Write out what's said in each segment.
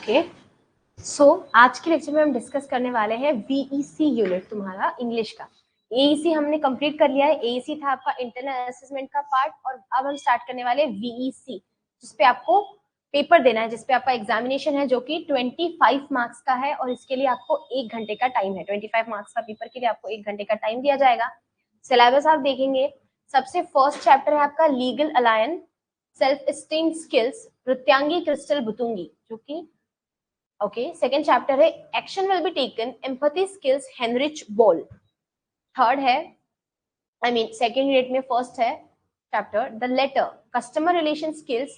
Okay so आज के lecture में हम डिस्कस करने वाले हैं वीईसी यूनिट तुम्हारा इंग्लिश का। एईसी हमने कंप्लीट कर लिया है। एईसी था आपका इंटरनल असेसमेंट का पार्ट और अब हम स्टार्ट करने वाले हैं वीईसी, जिसपे आपको पेपर देना है, जिसपे आपका एग्जामिनेशन है जो कि 25 मार्क्स का है और इसके लिए आपको 1 घंटे का टाइम है। 25 मार्क्स का पेपर के लिए आपको 1 घंटे का टाइम दिया जाएगा। सिलेबस आप देखेंगे, सबसे फर्स्ट चैप्टर है आपका legal alliance self esteem skills Rutyangi Crystal Butungi, जो कि ओके। सेकेंड चैप्टर है action will be taken empathy skills Heinrich Boll. Third है सेकेंड यूनिट में फर्स्ट है chapter the letter customer relation skills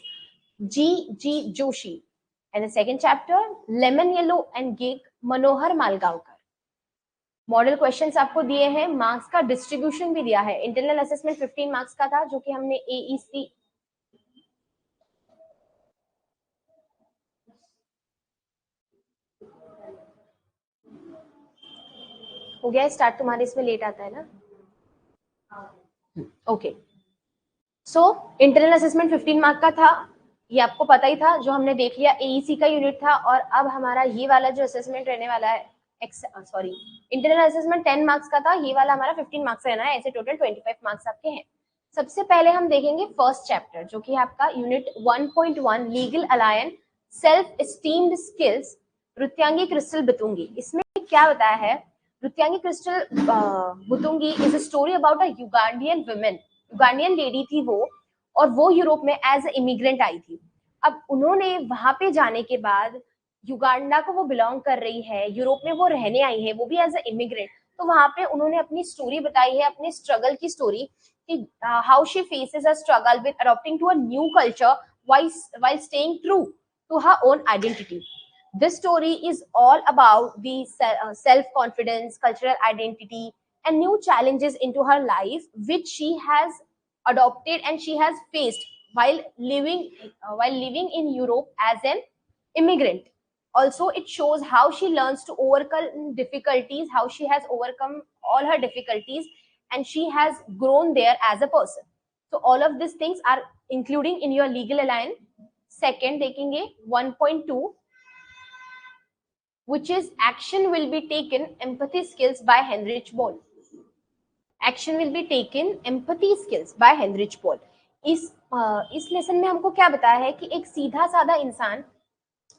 G Joshi and second chapter lemon yellow and gig Manohar Malgonkar. Model questions आपको दिए हैं, marks का distribution भी दिया है। इंटरनल असेसमेंट 15 मार्क्स का था जो कि हमने एईसी हो गया स्टार्ट, तुम्हारे इसमें लेट आता है ना। Okay so internal assessment 15 mark का था, ये आपको पता ही था, जो हमने देख लिया एईसी का यूनिट था। और अब हमारा ये वाला जो असेसमेंट रहने वाला है, इंटरनल असेसमेंट 10 मार्क्स का था, ये वाला हमारा 15 मार्क्स रहना है। ऐसे टोटल 25 मार्क्स आपके हैं। सबसे पहले हम देखेंगे फर्स्ट चैप्टर जो कि आपका unit 1.1 legal alliance self esteemed skills Rutyangi Crystal Butungi. इसमें क्या बताया है, Rutyangi Crystal Butungi is a story about a Ugandan women, Ugandan lady थी वो, और वो यूरोप में एज ए इमिग्रेंट आई थी। अब उन्होंने वहां पे जाने के बाद, युगांडा को वो बिलोंग कर रही है, यूरोप में वो रहने आई है, वो भी एज ए इमिग्रेंट। तो वहां पे उन्होंने अपनी स्टोरी बताई है, अपने स्ट्रगल की स्टोरी, कि how she faces a struggle with adopting to a new culture while staying true to her own identity. This story is all about the self-confidence, cultural identity, and new challenges into her life, which she has adopted and she has faced while living in Europe as an immigrant. Also, it shows how she learns to overcome difficulties, how she has overcome all her difficulties, and she has grown there as a person. So all of these things are including in your legal alliance. Second देखेंगे 1.2, which is action will be taken empathy skills by Heinrich Boll. Action will be taken empathy skills by Heinrich Boll. इस lesson में हमको क्या बताया है कि एक सीधा साधा इंसान,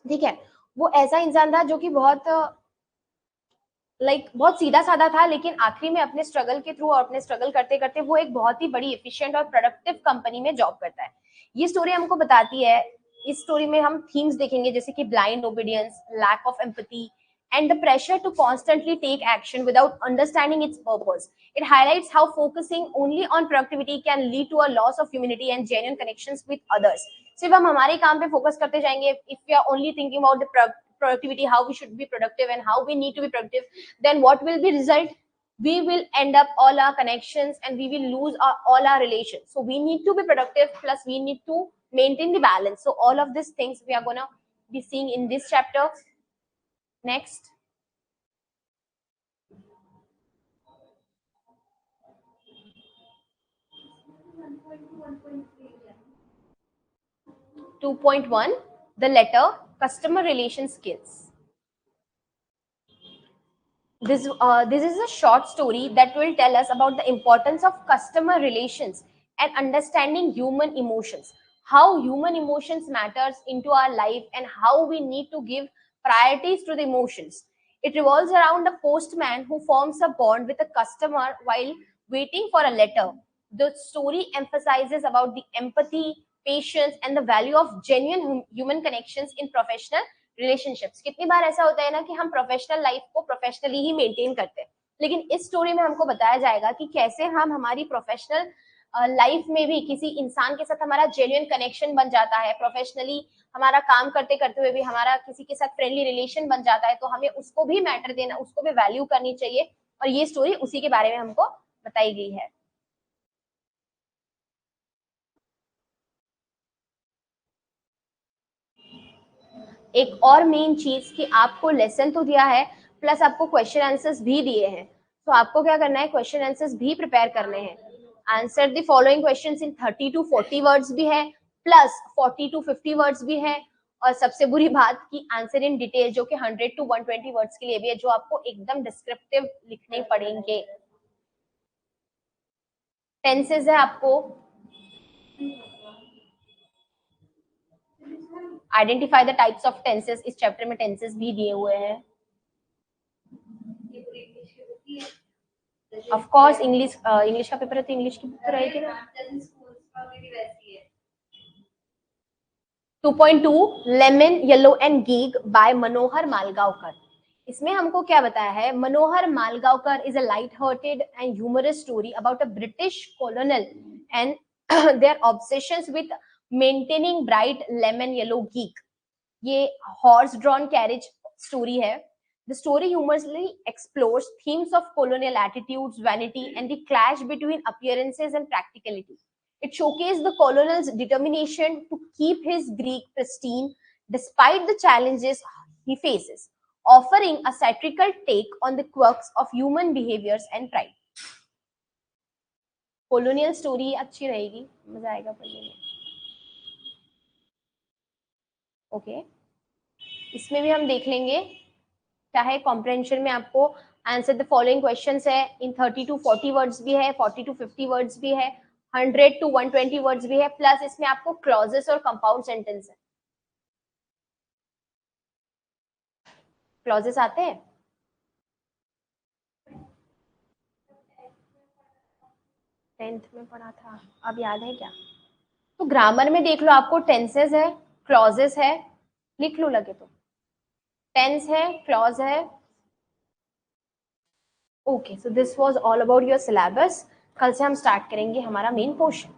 ठीक है, वो ऐसा इंसान था जो कि बहुत बहुत सीधा साधा था, लेकिन आखिरी में अपने स्ट्रगल के थ्रू और अपने स्ट्रगल करते करते वो एक बहुत ही बड़ी एफिशिएंट और प्रोडक्टिव कंपनी में जॉब करता है। ये स्टोरी हमको बताती है। इस स्टोरी में हम थीम्स देखेंगे जैसे कि blind obedience, lack of empathy, and the pressure to constantly take action without understanding its purpose. It highlights how focusing only on productivity can lead to a loss of humanity and genuine connections with others. सिर्फ हम हमारे काम पे focus करते जाएंगे, if we are only thinking about the productivity, how we should be productive and how we need to be productive, then what will be result? We will end up all our connections and we will lose all our relations. So we need to be productive, plus we need to maintain the balance. So all of these things we are gonna be seeing in this chapter. Next. Two point one, the letter customer relation skills. This is a short story that will tell us about the importance of customer relations and understanding human emotions, how human emotions matters into our life and how we need to give priorities to the emotions. It revolves around a postman who forms a bond with a customer while waiting for a letter. The story emphasizes about the empathy, patience and the value of genuine human connections in professional relationships. कितनी बार ऐसा होता है ना कि हम professional life को professionally ही maintain करते हैं, लेकिन इस स्टोरी में हमको बताया जाएगा कि कैसे हम हमारी प्रोफेशनल लाइफ में भी किसी इंसान के साथ हमारा जेन्युइन कनेक्शन बन जाता है, प्रोफेशनली हमारा काम करते करते हुए भी हमारा किसी के साथ फ्रेंडली रिलेशन बन जाता है, तो हमें उसको भी मैटर देना, उसको भी वैल्यू करनी चाहिए। और ये स्टोरी उसी के बारे में हमको बताई गई है। एक और मेन चीज कि आपको लेसन तो दिया है, प्लस आपको क्वेश्चन आंसर्स भी दिए हैं। तो आपको क्या करना है, क्वेश्चन आंसर्स भी प्रिपेयर करने हैं। Answer the following questions in 30 to 40 words भी है, प्लस 40 to 50 वर्ड्स भी है, और सबसे बुरी बात कि आंसर इन डिटेल जो कि 100 to 120 वर्ड्स के लिए भी है, जो आपको एकदम डिस्क्रिप्टिव लिखने पड़ेंगे। टेंसेस है आपको, identify the types of tenses, इस चैप्टर में टेंसेस भी दिए हुए हैं। ऑफ कोर्स इंग्लिश का पेपर है तो इंग्लिश की बुक तो रहेगी ना। 2.2 lemon yellow and gig by Manohar Malgonkar. इसमें हमको क्या बताया है, Manohar Malgonkar is a light hearted and humorous story about a British colonel and their obsessions with maintaining bright lemon yellow gig. ये हॉर्स ड्रॉन कैरिज स्टोरी है। The story humorously explores themes of colonial attitudes, vanity, and the clash between appearances and practicality. It showcased the colonel's determination to keep his Greek pristine despite the challenges he faces, offering a satirical take on the quirks of human behaviors and pride. Colonial story अच्छी रहेगी, मजा आएगा पढ़ने में। Okay. इसमें भी हम देख लेंगे क्या है। कॉम्प्रेंशन में आपको आंसर द फॉलोइंग क्वेश्चंस है, इन 30 to 40 वर्ड्स भी है, 40 to 50 वर्ड्स भी है, 100 to 120 वर्ड्स भी है, प्लस इसमें आपको क्लॉजेस और कंपाउंड सेंटेंस है। क्लॉजेस आते हैं, टेंथ में पढ़ा था, अब याद है क्या? तो ग्रामर में देख लो, आपको टेंसेस है, क्लॉजेस है, लिख लो लगे तो, टेंस है, क्लॉज है। Okay, so this was all about your syllabus. कल से हम स्टार्ट करेंगे हमारा मेन पोर्शन।